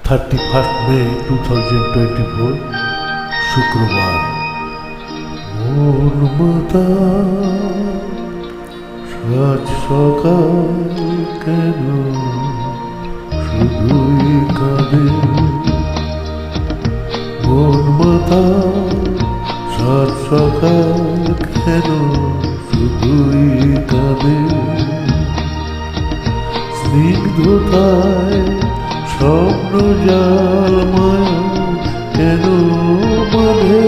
31 May 2024 শুক্রবার। মোর মাতা সাত সকাল কেন শুধুই কাঁদে, মোর মাতা সাত সকাল কেন শুধুই কাঁদে। স্নিগ্ধতায় স্বপ্ন জাল মায়া কেন বাঁধে,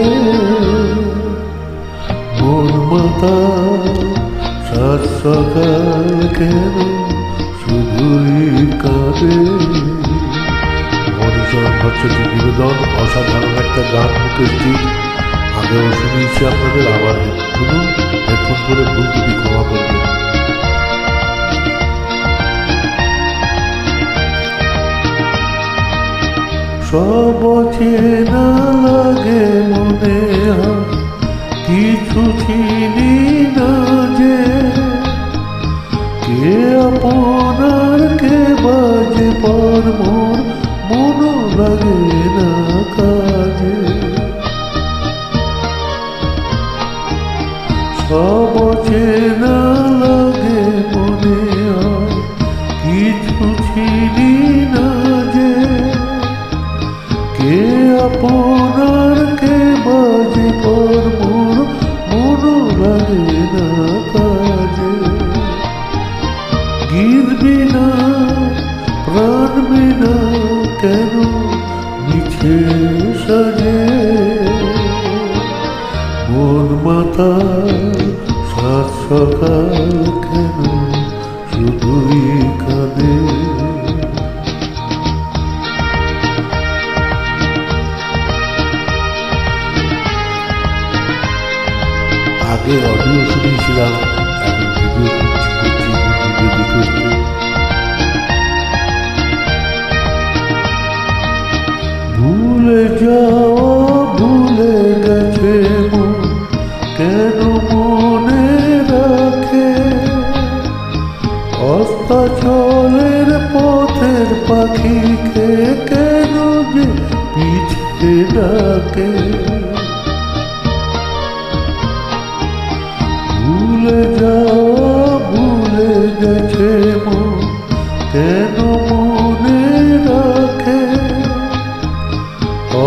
মোর মাতা সাত সকাল কেন শুধুই কাঁদে। মনীষা ভট্টাচার্য নিবেদন, অসাধারণ একটা গান, মুখের দিক আগেও শুনিয়েছি আপনাদের, আবার শুনুন, হেডফোন করে ভুল ত্রুটি ক্ষমা করবেন। সব চেনা লাগে মনে কিছু চিনি না যে, কে আপনার কে বাজে পর মোর মন লাগে না কাজে। সব চেনা লাগে মনে কিছু চিনি না যে, কে আপনার কে বাজে পর মোর মন লাগে না কাজে। গীত বিনা প্রাণ বিনা কেন মিছে সাজে, মোর মাতা সাত সকাল কেন শুধুই কাঁদে। আগে অডিও শুনেছিলাম, এখন ভিডিও করছি, ভিডিও করতে ভুলে যাওয়া ভুলে গেছে মন কেন মনে রাখে, অস্তাচলের পথের পাখিকে কেন যে পিছে ডাকে। ভুলে যাওয়া ভুলে গেছে মন কেন মনে রাখে,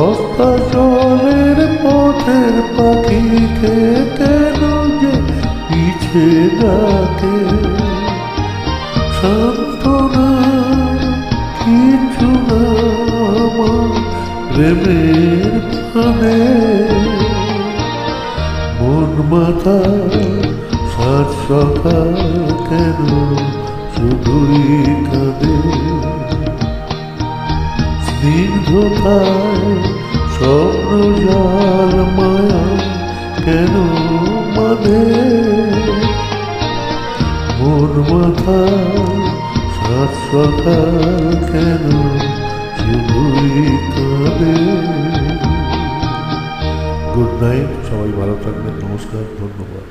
অস্তাচলের পথের পাখিকে কেন যে পিছে ডাকে। সান্ত্বনা কিছু না আমার প্রেমের ফাঁদে, মোর মাতা সাত সকাল কেন শুধুই কাঁদে। স্নিগ্ধতায় স্বপ্ন জাল মায়া কেন বাঁধে, মোর মাথা সাত সকাল কেন শুধুই কাঁদে। গুড নাইট, সবাই ভালো থাকবেন, নমস্কার, ধন্যবাদ।